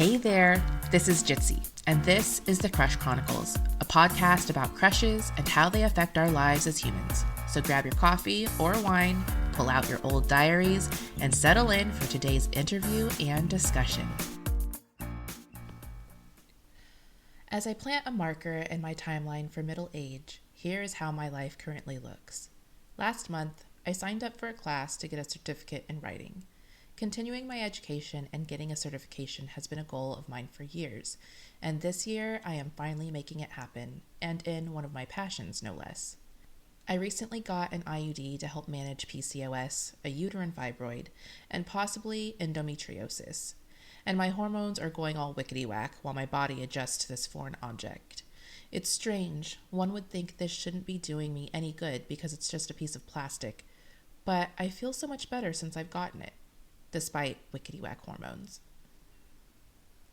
Hey there, this is Jitsi, and this is the Crush Chronicles, a podcast about crushes and how they affect our lives as humans. So grab your coffee or wine, pull out your old diaries, and settle in for today's interview and discussion. As I plant a marker in my timeline for middle age, here is how my life currently looks. Last month, I signed up for a class to get a certificate in writing. Continuing my education and getting a certification has been a goal of mine for years, and this year I am finally making it happen, and in one of my passions, no less. I recently got an IUD to help manage PCOS, a uterine fibroid, and possibly endometriosis. And my hormones are going all wickety-whack while my body adjusts to this foreign object. It's strange. One would think this shouldn't be doing me any good because it's just a piece of plastic, but I feel so much better since I've gotten it, despite wickety-whack hormones.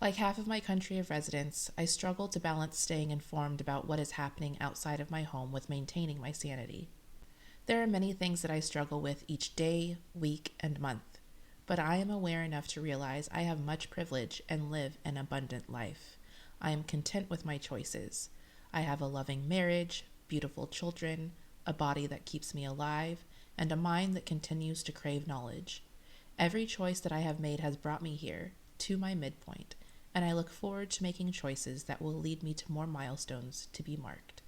Like half of my country of residence, I struggle to balance staying informed about what is happening outside of my home with maintaining my sanity. There are many things that I struggle with each day, week, and month, but I am aware enough to realize I have much privilege and live an abundant life. I am content with my choices. I have a loving marriage, beautiful children, a body that keeps me alive, and a mind that continues to crave knowledge. Every choice that I have made has brought me here, to my midpoint, and I look forward to making choices that will lead me to more milestones to be marked.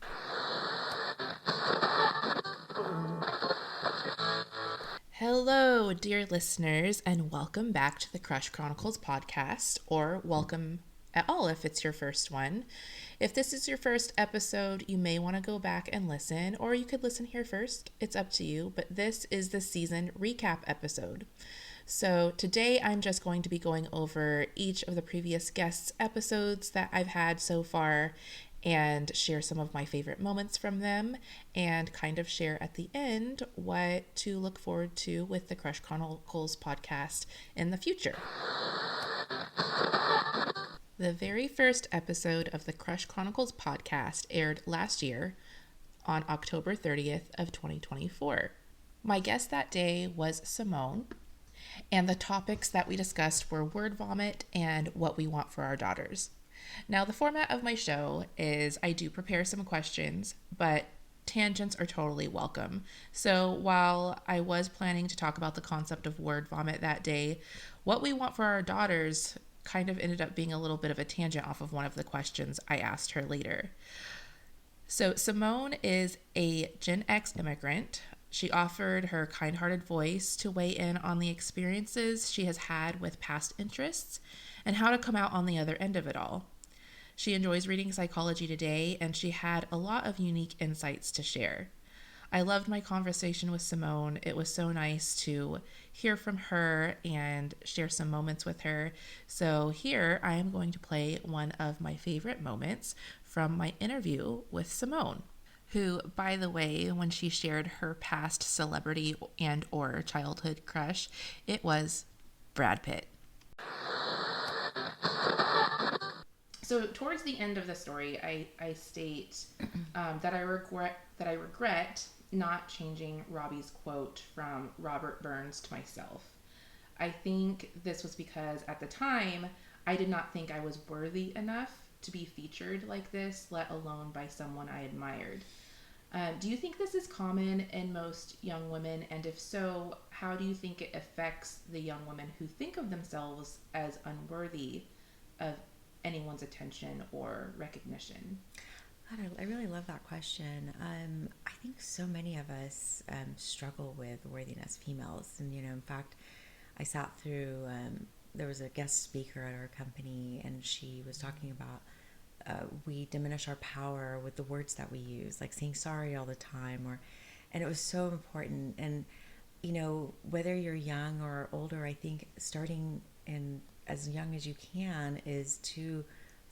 Hello, dear listeners, and welcome back to the Crush Chronicles podcast, or welcome at all if it's your first one. If this is your first episode, you may want to go back and listen, or you could listen here first. It's up to you, but this is the season recap episode. So today I'm just going to be going over each of the previous guests' episodes that I've had so far and share some of my favorite moments from them and kind of share at the end what to look forward to with the Crush Chronicles podcast in the future. The very first episode of the Crush Chronicles podcast aired last year on October 30th of 2024. My guest that day was Simone, and the topics that we discussed were word vomit and what we want for our daughters. Now, the format of my show is I do prepare some questions, but tangents are totally welcome. So while I was planning to talk about the concept of word vomit that day, what we want for our daughters kind of ended up being a little bit of a tangent off of one of the questions I asked her later. So Simone is a Gen X immigrant. She offered her kind-hearted voice to weigh in on the experiences she has had with past interests and how to come out on the other end of it all. She enjoys reading Psychology Today, and she had a lot of unique insights to share. I loved my conversation with Simone. It was so nice to hear from her and share some moments with her. So here I am going to play one of my favorite moments from my interview with Simone, who, by the way, when she shared her past celebrity and or childhood crush, it was Brad Pitt. So towards the end of the story, I state that I regret not changing Robbie's quote from Robert Burns to myself. I think this was because at the time, I did not think I was worthy enough to be featured like this, let alone by someone I admired. Do you think this is common in most young women? And if so, how do you think it affects the young women who think of themselves as unworthy of anyone's attention or recognition? God, I really love that question. I think so many of us struggle with worthiness, females. And, in fact, I sat through, there was a guest speaker at our company, and she was talking about we diminish our power with the words that we use, like saying sorry all the time, and it was so important. And whether you're young or older, I think starting in as young as you can is to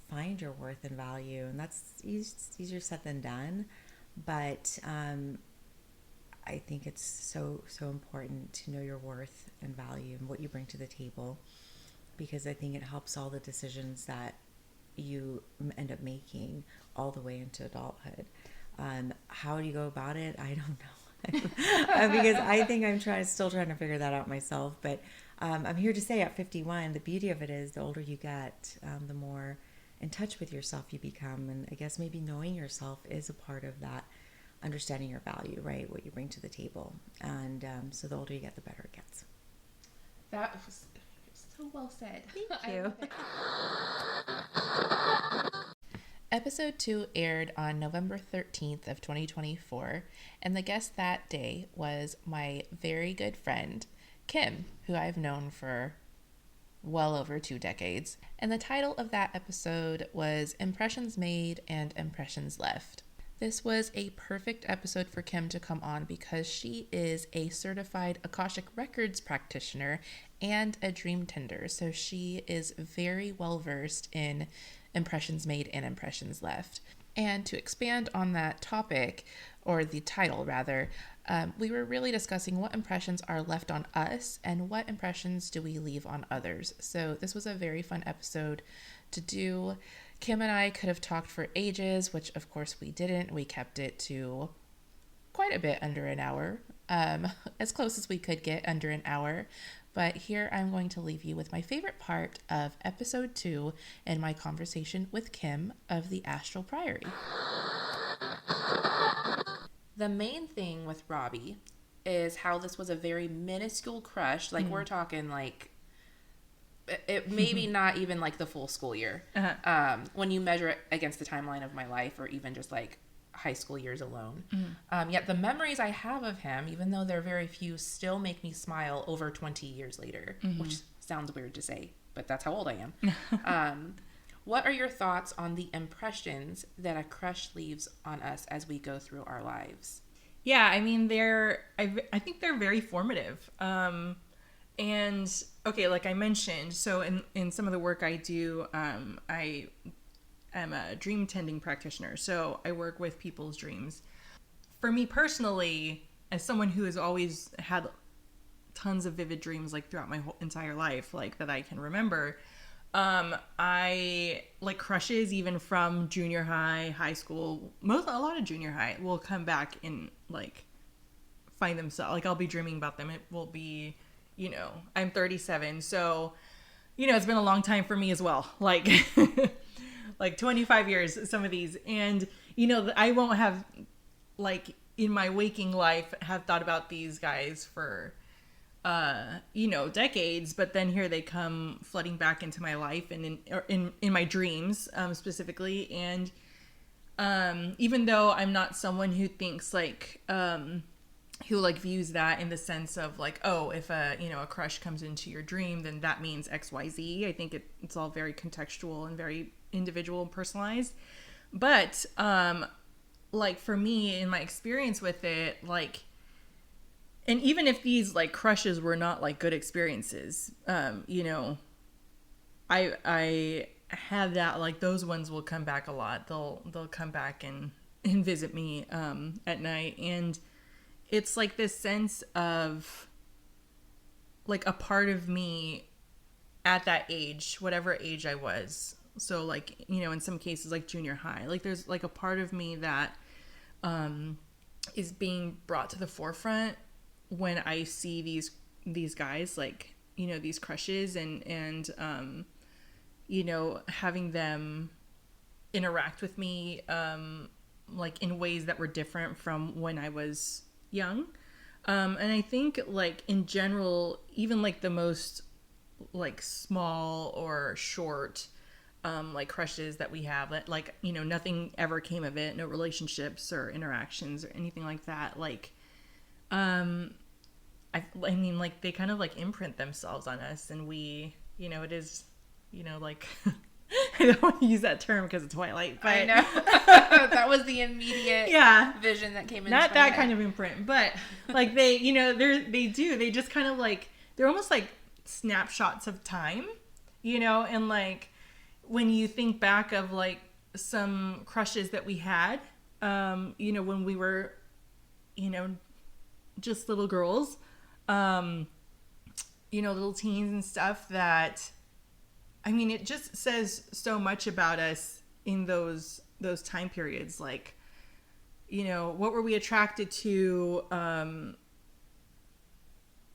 find your worth and value, and that's easier said than done. But I think it's so important to know your worth and value and what you bring to the table, because I think it helps all the decisions that you end up making all the way into adulthood. How do you go about it? I don't know. Because I think still trying to figure that out myself. But I'm here to say at 51, the beauty of it is the older you get, the more in touch with yourself you become. And I guess maybe knowing yourself is a part of that, understanding your value, right? What you bring to the table. And so the older you get, the better it gets. That was so well said. Thank you. Episode 2 aired on November 13th of 2024, and the guest that day was my very good friend, Kim, who I've known for well over 2 decades. And the title of that episode was Impressions Made and Impressions Left. This was a perfect episode for Kim to come on because she is a certified Akashic Records practitioner and a dream tender. So she is very well versed in impressions made and impressions left. And to expand on that topic, or the title rather, we were really discussing what impressions are left on us and what impressions do we leave on others. So this was a very fun episode to do. Kim and I could have talked for ages, which of course we didn't. We kept it to quite a bit under an hour, as close as we could get under an hour. But here I'm going to leave you with my favorite part of episode 2 and my conversation with Kim of the Astral Priory. The main thing with Robbie is how this was a very minuscule crush. Like we're talking like it maybe not even like the full school year. When you measure it against the timeline of my life, or even just like high school years alone. Yet the memories I have of him, even though they're very few, still make me smile over 20 years later, which sounds weird to say, but that's how old I am. What are your thoughts on the impressions that a crush leaves on us as we go through our lives? Yeah, I mean, I think they're very formative. And okay, like I mentioned, so in some of the work I do, I am a dream tending practitioner. So I work with people's dreams. For me personally, as someone who has always had tons of vivid dreams, like throughout my whole entire life, like that I can remember, I like crushes even from junior high, high school, a lot of junior high will come back and like find themselves, like I'll be dreaming about them. It will be, I'm 37. So, it's been a long time for me as well. Like, like 25 years, some of these. And, I won't have like in my waking life have thought about these guys for, decades, but then here they come flooding back into my life and in my dreams, specifically. And, even though I'm not someone who thinks like, who like views that in the sense of like, oh, if a crush comes into your dream, then that means XYZ. I think it's all very contextual and very individual and personalized. But, like for me, in my experience with it, like, and even if these like crushes were not like good experiences, I had that, like those ones will come back a lot. They'll come back and visit me at night, and it's like this sense of like a part of me at that age, whatever age I was. So like, in some cases like junior high, like there's like a part of me that is being brought to the forefront when I see these guys, like, these crushes and having them interact with me, like in ways that were different from when I was young. And I think like in general, even like the most like small or short, like crushes that we have, that like, nothing ever came of it, no relationships or interactions or anything like that. Like, I mean, like they kind of like imprint themselves on us, and we, it is, like, I don't want to use that term because it's Twilight, but I know. That was the immediate vision that came in. Not that kind of imprint, but like they, they just kind of like, they're almost like snapshots of time, and like when you think back of like some crushes that we had, when we were, just little girls, little teens and stuff, that, I mean, it just says so much about us in those time periods. Like, what were we attracted to?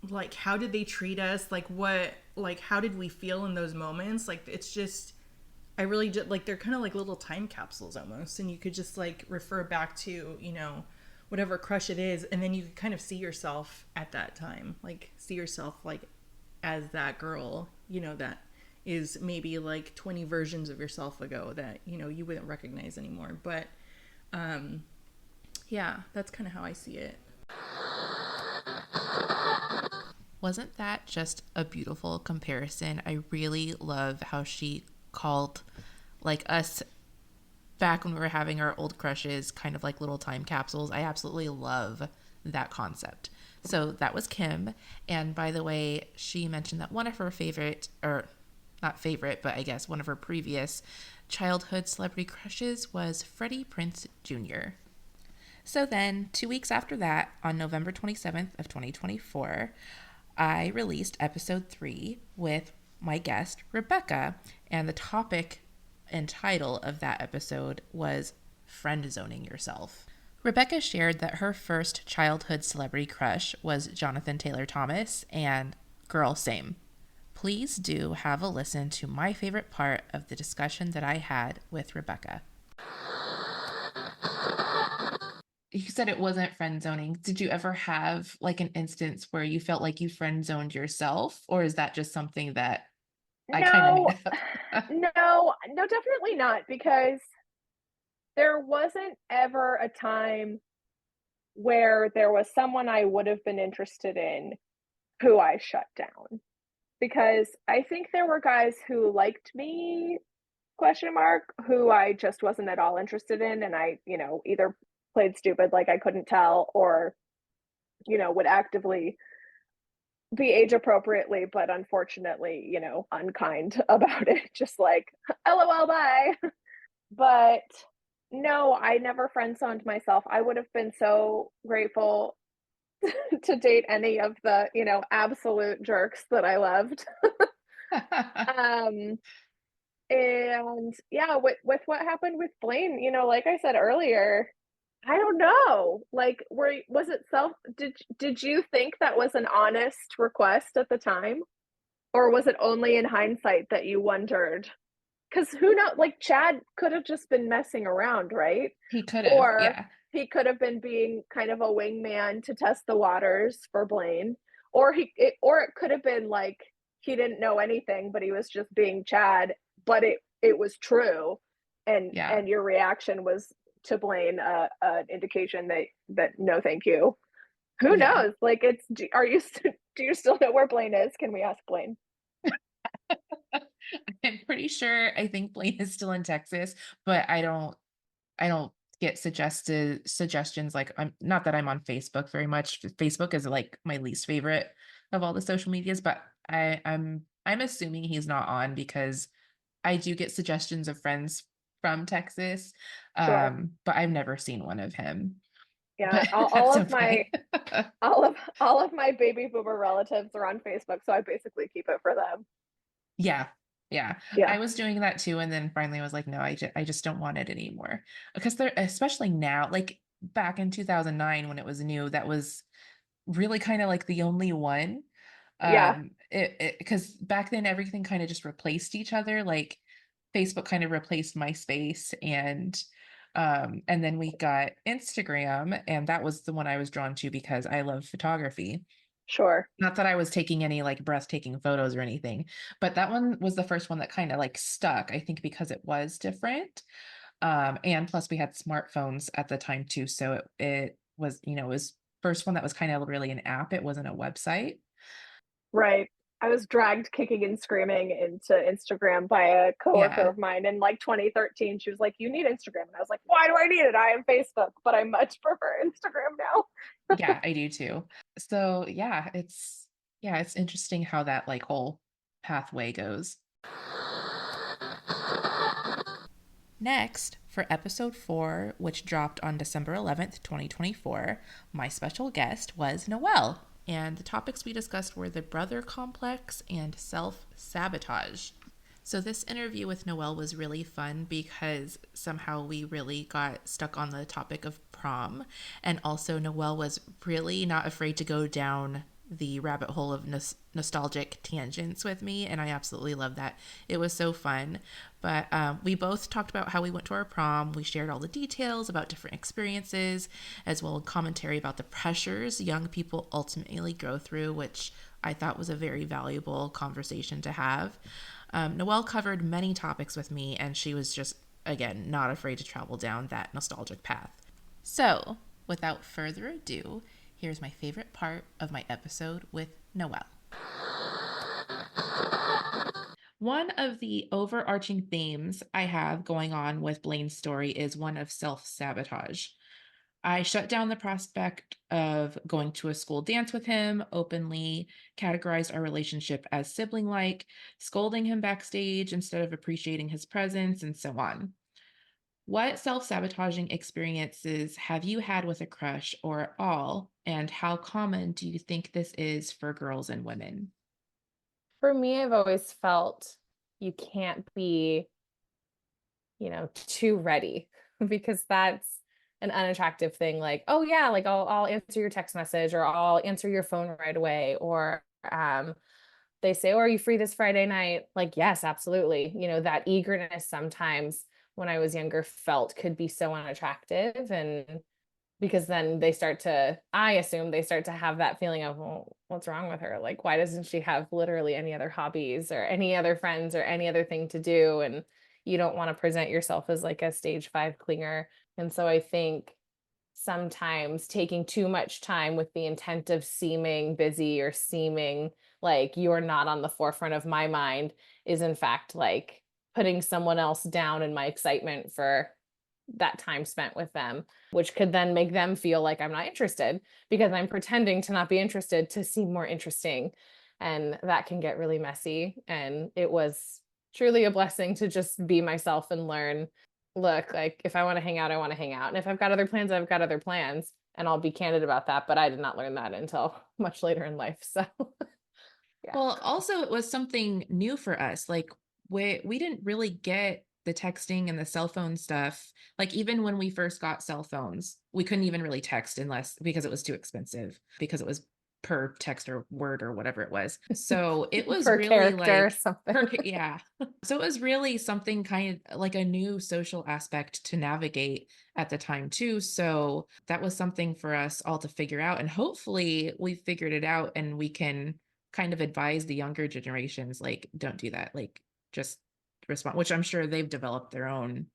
Like, how did they treat us? How did we feel in those moments? Like, it's just, I really just, like, they're kind of like little time capsules almost. And you could just, like, refer back to, whatever crush it is. And then you could kind of see yourself at that time. Like, see yourself, like, as that girl, that is maybe like 20 versions of yourself ago that, you wouldn't recognize anymore. But, yeah, that's kind of how I see it. Wasn't that just a beautiful comparison? I really love how she called like us back when we were having our old crushes kind of like little time capsules. I absolutely love that concept. So that was Kim. And by the way, she mentioned that one of her favorite, or not favorite, but I guess one of her previous childhood celebrity crushes was Freddie Prinze Jr. So then, 2 weeks after that, on November 27th of 2024, I released episode 3 with my guest, Rebecca, and the topic and title of that episode was Friend Zoning Yourself. Rebecca shared that her first childhood celebrity crush was Jonathan Taylor Thomas, and girl, same. Please do have a listen to my favorite part of the discussion that I had with Rebecca. You said it wasn't friend zoning. Did you ever have like an instance where you felt like you friend zoned yourself, or is that just something that I kind of No, made up? no, definitely not, because there wasn't ever a time where there was someone I would have been interested in who I shut down. Because I think there were guys who liked me, question mark, who I just wasn't at all interested in, and I, either played stupid like I couldn't tell, or, would actively be age appropriately, but unfortunately, unkind about it, just like, LOL, bye. But no, I never friend zoned myself. I would have been so grateful to date any of the, absolute jerks that I loved. Um, and yeah, with what happened with Blaine, like I said earlier, I don't know. Like, was it did you think that was an honest request at the time? Or was it only in hindsight that you wondered? Because who knows? Like, Chad could have just been messing around, right? He could have, Or yeah. he could have been being kind of a wingman to test the waters for Blaine. Or it could have been like he didn't know anything, but he was just being Chad, but it was true, Yeah. and your reaction was to Blaine an indication that no, thank you. Who Yeah. knows? Like, are you do you still know where Blaine is? Can we ask Blaine? I'm pretty sure I think Blaine is still in Texas, but I don't get suggestions like I'm not that I'm on Facebook very much. Facebook is like my least favorite of all the social medias, but I'm assuming he's not on because I do get suggestions of friends from Texas. Sure. But I've never seen one of him. Yeah, But all that's of my okay. all of my baby boomer relatives are on Facebook, so I basically keep it for them. Yeah. Yeah. Yeah. I was doing that too. And then finally I was like, no, I just don't want it anymore. Because they're, especially now, like back in 2009 when it was new, that was really kind of like the only one. Yeah. Because back then everything kind of just replaced each other. Like Facebook kind of replaced MySpace and then we got Instagram, and that was the one I was drawn to because I love photography. Sure. Not that I was taking any like breathtaking photos or anything, but that one was the first one that kind of like stuck, I think because it was different. And plus we had smartphones at the time too. So it was, it was first one that was kind of really an app. It wasn't a website. Right. I was dragged kicking and screaming into Instagram by a coworker Yeah. of mine in like 2013. She was like, "You need Instagram." And I was like, "Why do I need it? I am Facebook, but I much prefer Instagram now." Yeah, I do too. So it's interesting how that like whole pathway goes. Next, for episode 4, which dropped on December 11th, 2024, my special guest was Noelle, and the topics we discussed were the brother complex and self sabotage. So this interview with Noelle was really fun because somehow we really got stuck on the topic of prom. And also, Noelle was really not afraid to go down the rabbit hole of nostalgic tangents with me, and I absolutely love that. It was so fun. But we both talked about how we went to our prom. We shared all the details about different experiences, as well as commentary about the pressures young people ultimately go through, which I thought was a very valuable conversation to have. Noelle covered many topics with me, and she was just, again, not afraid to travel down that nostalgic path. So, without further ado, here's my favorite part of my episode with Noelle. One of the overarching themes I have going on with Blaine's story is one of self-sabotage. I shut down the prospect of going to a school dance with him, openly categorized our relationship as sibling like, scolding him backstage instead of appreciating his presence, and so on. What self sabotaging experiences have you had with a crush or all, and how common do you think this is for girls and women? For me, I've always felt you can't be, too ready because that's an unattractive thing. Like, oh yeah, like I'll answer your text message or I'll answer your phone right away. Or they say, oh, are you free this Friday night? Like, yes, absolutely. That eagerness sometimes when I was younger felt could be so unattractive. And because then I assume they start to have that feeling of, well, what's wrong with her? Like, why doesn't she have literally any other hobbies or any other friends or any other thing to do? And you don't want to present yourself as like a stage 5 clinger. And so I think sometimes taking too much time with the intent of seeming busy or seeming like you're not on the forefront of my mind is in fact like putting someone else down in my excitement for that time spent with them, which could then make them feel like I'm not interested because I'm pretending to not be interested to seem more interesting. And that can get really messy. And it was truly a blessing to just be myself and learn, look, like if I want to hang out, I want to hang out. And if I've got other plans, I've got other plans. And I'll be candid about that. But I did not learn that until much later in life. So yeah. Well, also, it was something new for us. Like, we didn't really get the texting and the cell phone stuff. Like, even when we first got cell phones, we couldn't even really text unless because it was too expensive, because it was per text or word or whatever it was. So it was Per really character or like, something. yeah. So it was really something kind of like a new social aspect to navigate at the time too. So that was something for us all to figure out. And hopefully we figured it out and we can kind of advise the younger generations, like, don't do that. Like, just respond, which I'm sure they've developed their own,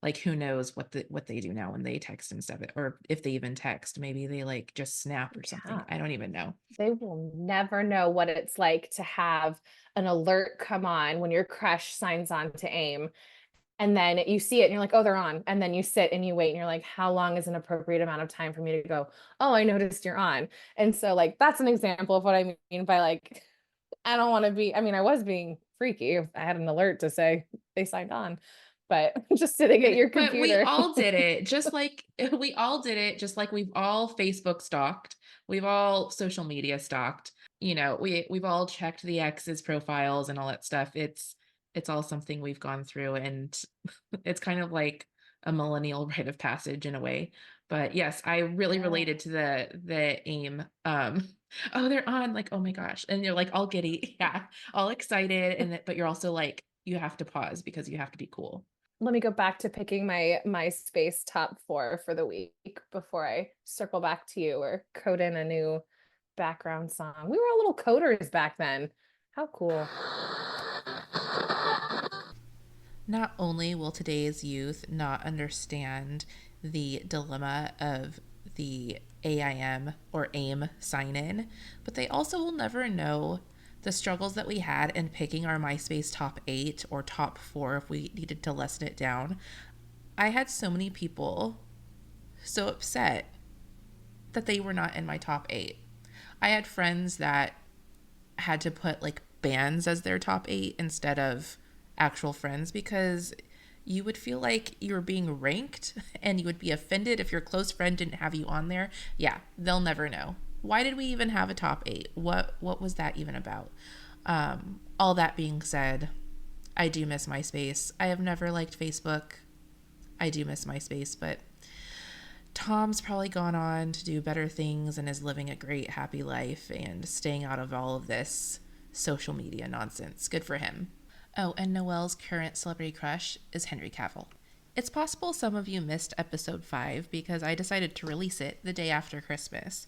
like, who knows what they do now when they text and stuff, or if they even text, maybe they like just snap or something. Yeah. I don't even know. They will never know what it's like to have an alert come on when your crush signs on to AIM. And then you see it and you're like, oh, they're on. And then you sit and you wait and you're like, how long is an appropriate amount of time for me to go, oh, I noticed you're on. And so like, that's an example of what I mean by like, I don't want to be, I mean, I was being freaky. I had an alert to say they signed on, but just sitting at your But we computer. all did it, just like we all did it, just like we've all Facebook stalked, we've all social media stalked. We've all checked the ex's profiles and all that stuff. It's all something we've gone through, and it's kind of like a millennial rite of passage in a way. But yes, I really Yeah. related to the AIM. Oh, they're on, like, oh my gosh. And you're like all giddy, yeah, all excited, but you're also like, you have to pause because you have to be cool. Let me go back to picking my MySpace top 4 for the week before I circle back to you or code in a new background song. We were all little coders back then. How cool. Not only will today's youth not understand the dilemma of the AIM or AIM sign in, but they also will never know the struggles that we had in picking our MySpace top 8 or top 4 if we needed to lessen it down. I had so many people so upset that they were not in my top 8. I had friends that had to put like bands as their top 8 instead of actual friends because you would feel like you were being ranked and you would be offended if your close friend didn't have you on there. Yeah, they'll never know. Why did we even have a top 8? What was that even about? All that being said, I do miss MySpace. I have never liked Facebook. I do miss MySpace, but Tom's probably gone on to do better things and is living a great, happy life and staying out of all of this social media nonsense. Good for him. Oh, and Noelle's current celebrity crush is Henry Cavill. It's possible some of you missed episode 5 because I decided to release it the day after Christmas.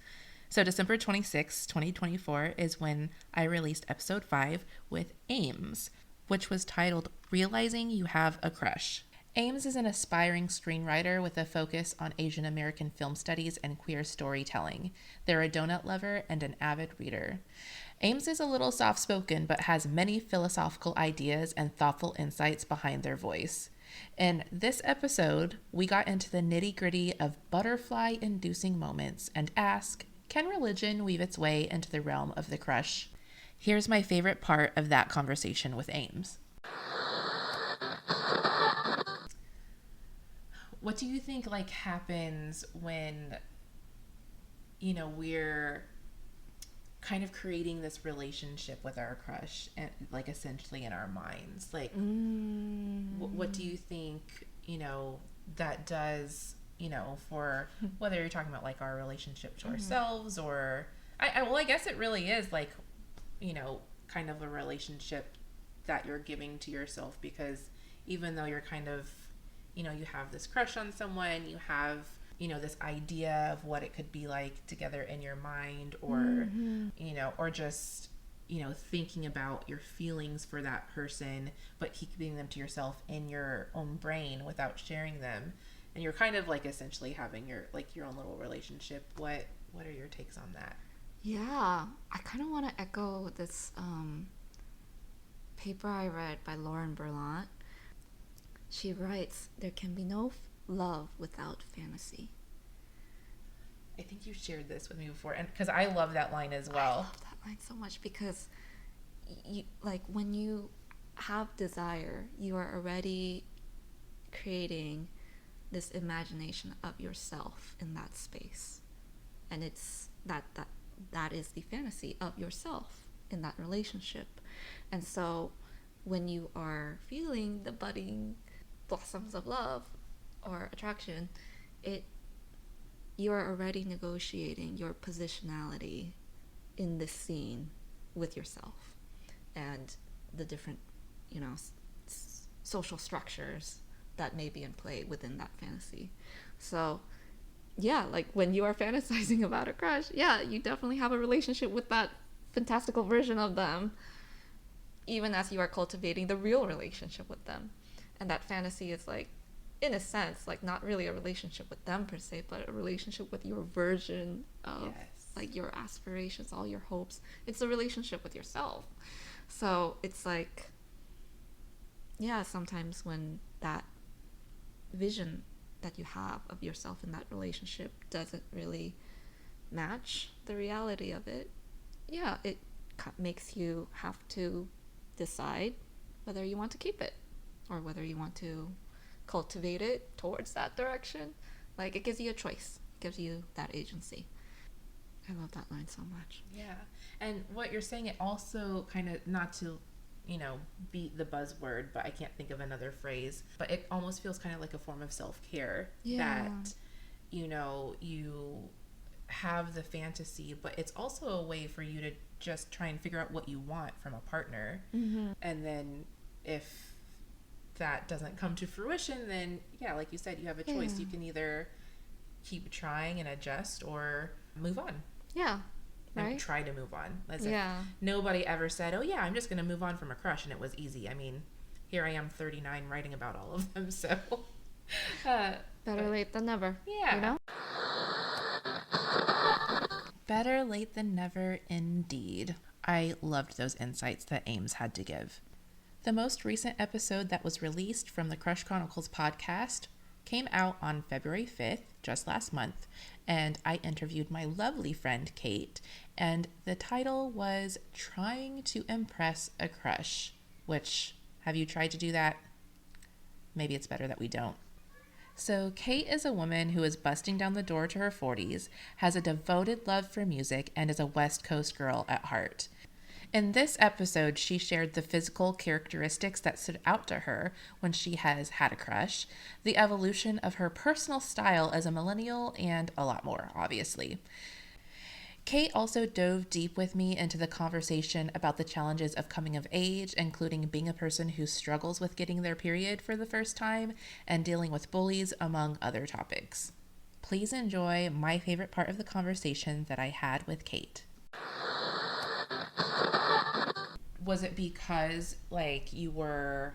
So December 26, 2024 is when I released episode 5 with Ames, which was titled Realizing You Have a Crush. Ames is an aspiring screenwriter with a focus on Asian American film studies and queer storytelling. They're a donut lover and an avid reader. Ames is a little soft-spoken but has many philosophical ideas and thoughtful insights behind their voice. In this episode, we got into the nitty-gritty of butterfly-inducing moments and ask, can religion weave its way into the realm of the crush? Here's my favorite part of that conversation with Ames. What do you think happens when we're kind of creating this relationship with our crush and essentially in our minds? What do you think that does for whether you're talking about our relationship to ourselves or I guess it really is kind of a relationship that you're giving to yourself, because even though you're kind of you have this crush on someone, you have this idea of what it could be like together in your mind, or or just thinking about your feelings for that person but keeping them to yourself in your own brain without sharing them, and you're kind of essentially having your your own little relationship. What are your takes on that? Yeah, I kind of want to echo this paper I read by Lauren Berlant. She writes, there can be no love without fantasy. I think you shared this with me before, and because I love that line as well. I love that line so much because you, when you have desire, you are already creating this imagination of yourself in that space, and it's that is the fantasy of yourself in that relationship. And so when you are feeling the budding blossoms of love or attraction, you are already negotiating your positionality in this scene with yourself and the different social structures that may be in play within that fantasy. So yeah, when you are fantasizing about a crush, yeah, you definitely have a relationship with that fantastical version of them, even as you are cultivating the real relationship with them. And that fantasy is in a sense, not really a relationship with them per se, but a relationship with your version of your aspirations, all your hopes. It's a relationship with yourself. So it's sometimes when that vision that you have of yourself in that relationship doesn't really match the reality of it, it makes you have to decide whether you want to keep it or whether you want to cultivate it towards that direction. It gives you a choice. It gives you that agency. I love that line so much. Yeah. And what you're saying, it also kind of, not to beat the buzzword, but I can't think of another phrase, but it almost feels kind of like a form of self-care. That you have the fantasy, but it's also a way for you to just try and figure out what you want from a partner. And then if that doesn't come to fruition, then like you said, you have a choice. You can either keep trying and adjust or move on. Right? And try to move on. As if nobody ever said, oh yeah, I'm just going to move on from a crush, and it was easy. I mean, here I am 39 writing about all of them, so better late than never. Better late than never indeed. I loved those insights that Ames had to give. The most recent episode that was released from the Crush Chronicles podcast came out on February 5th, just last month, and I interviewed my lovely friend Kate, and the title was Trying to Impress a Crush, which, have you tried to do that? Maybe it's better that we don't. So Kate is a woman who is busting down the door to her 40s, has a devoted love for music, and is a West Coast girl at heart. In this episode, she shared the physical characteristics that stood out to her when she has had a crush, the evolution of her personal style as a millennial, and a lot more, obviously. Kate also dove deep with me into the conversation about the challenges of coming of age, including being a person who struggles with getting their period for the first time and dealing with bullies, among other topics. Please enjoy my favorite part of the conversation that I had with Kate. Was it because like you were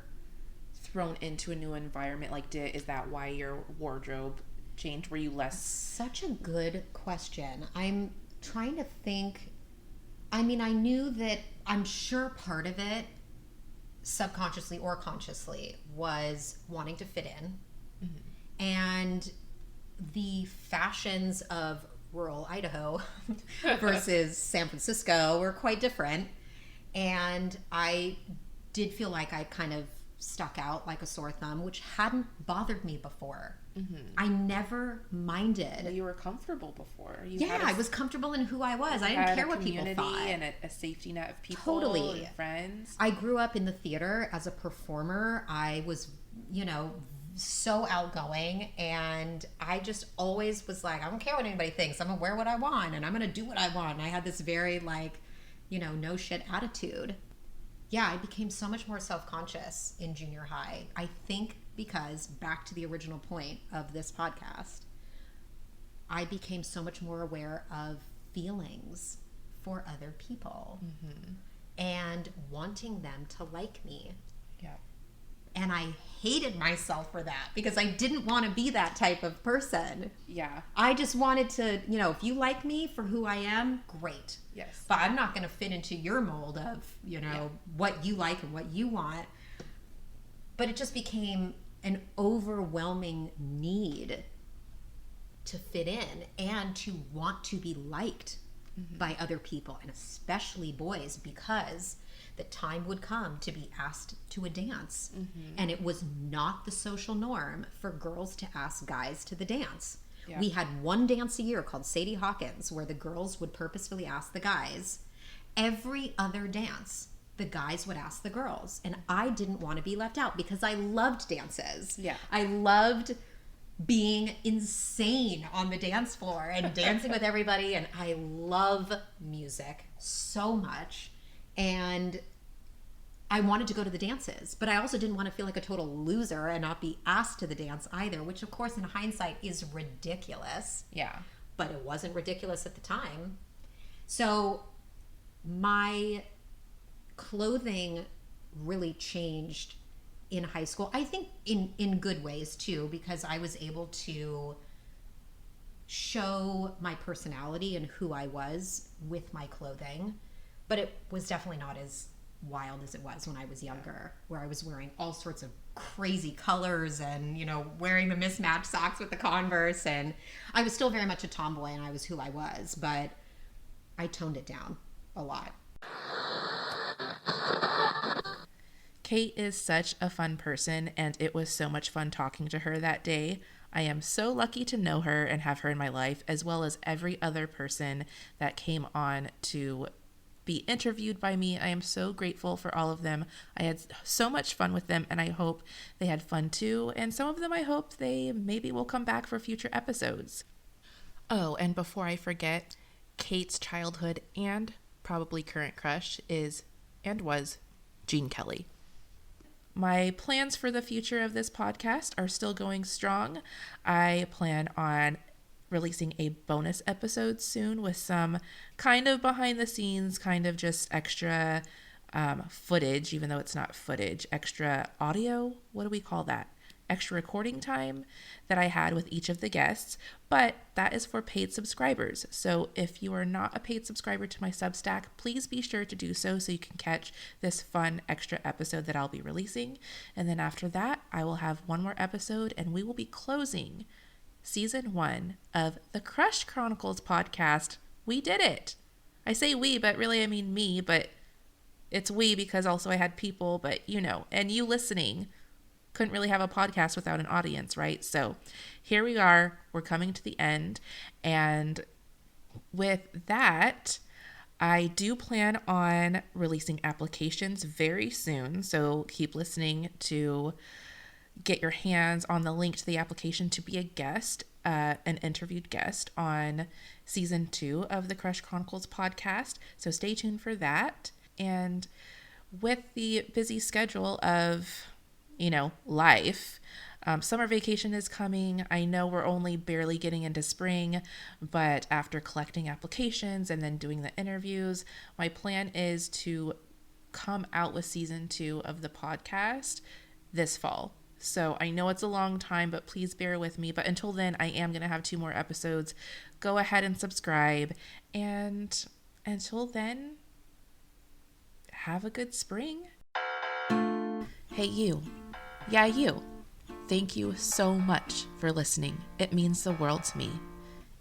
thrown into a new environment? Like, is that why your wardrobe changed? Were you less? Such a good question. I'm trying to think. I mean, I knew that, I'm sure part of it, subconsciously or consciously, was wanting to fit in. And the fashions of rural Idaho versus San Francisco were quite different. And I did feel like I kind of stuck out like a sore thumb, which hadn't bothered me before. I never minded. Well, you were comfortable before. I was comfortable in who I was. I didn't care what people thought. And a safety net of people Totally. and friends. I grew up in the theater as a performer. I was, so outgoing, and I just always was like, I don't care what anybody thinks. I'm gonna wear what I want, and I'm gonna do what I want. And I had this very no shit attitude. Yeah, I became so much more self-conscious in junior high. I think because, back to the original point of this podcast, I became so much more aware of feelings for other people and wanting them to like me. Yeah. And I hated myself for that because I didn't want to be that type of person. Yeah. I just wanted to, if you like me for who I am, great. Yes. But I'm not going to fit into your mold of, what you like and what you want. But it just became an overwhelming need to fit in and to want to be liked by other people, and especially boys, because the time would come to be asked to a dance. And it was not the social norm for girls to ask guys to the dance. Yeah. We had one dance a year called Sadie Hawkins, where the girls would purposefully ask the guys. Every other dance, the guys would ask the girls. And I didn't want to be left out because I loved dances. Yeah. I loved being insane on the dance floor and dancing with everybody. And I love music so much. And I wanted to go to the dances, but I also didn't want to feel like a total loser and not be asked to the dance either, which of course in hindsight is ridiculous. Yeah. But it wasn't ridiculous at the time. So my clothing really changed in high school. I think in good ways too, because I was able to show my personality and who I was with my clothing. But it was definitely not as wild as it was when I was younger, where I was wearing all sorts of crazy colors and, wearing the mismatched socks with the Converse. And I was still very much a tomboy and I was who I was, but I toned it down a lot. Kate is such a fun person, and it was so much fun talking to her that day. I am so lucky to know her and have her in my life, as well as every other person that came on to be interviewed by me. I am so grateful for all of them. I had so much fun with them, and I hope they had fun too. And some of them, I hope they maybe will come back for future episodes. Oh, and before I forget, Kate's childhood and probably current crush is and was Gene Kelly. My plans for the future of this podcast are still going strong. I plan on releasing a bonus episode soon with some kind of behind the scenes, kind of just extra footage, even though it's not footage, extra audio. What do we call that? Extra recording time that I had with each of the guests, but that is for paid subscribers. So if you are not a paid subscriber to my Substack, please be sure to do so you can catch this fun extra episode that I'll be releasing. And then after that, I will have one more episode and we will be closing Season 1 of the Crush Chronicles podcast. We did it. I say we, but really I mean me, but it's we because also I had people, but and you listening couldn't really have a podcast without an audience, right? So here we are. We're coming to the end. And with that, I do plan on releasing applications very soon, so keep listening to get your hands on the link to the application to be a guest, an interviewed guest on season 2 of the Crush Chronicles podcast. So stay tuned for that. And with the busy schedule of, life, summer vacation is coming. I know we're only barely getting into spring, but after collecting applications and then doing the interviews, my plan is to come out with season 2 of the podcast this fall. So I know it's a long time, but please bear with me. But until then, I am going to have 2 more episodes. Go ahead and subscribe. And until then, have a good spring. Hey, you. Yeah, you. Thank you so much for listening. It means the world to me.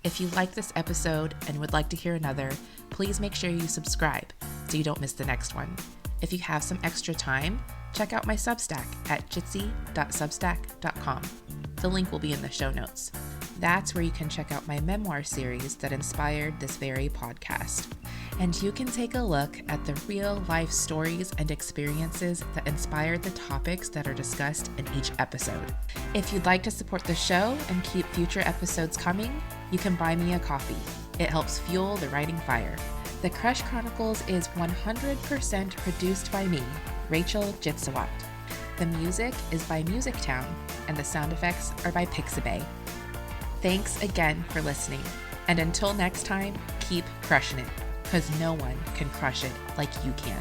If you like this episode and would like to hear another, please make sure you subscribe so you don't miss the next one. If you have some extra time, check out my Substack at jitsi.substack.com. The link will be in the show notes. That's where you can check out my memoir series that inspired this very podcast. And you can take a look at the real life stories and experiences that inspired the topics that are discussed in each episode. If you'd like to support the show and keep future episodes coming, you can buy me a coffee. It helps fuel the writing fire. The Crush Chronicles is 100% produced by me, Rachel Jitsawat. The music is by Musictown, and the sound effects are by Pixabay. Thanks again for listening, and until next time, keep crushing it, because no one can crush it like you can.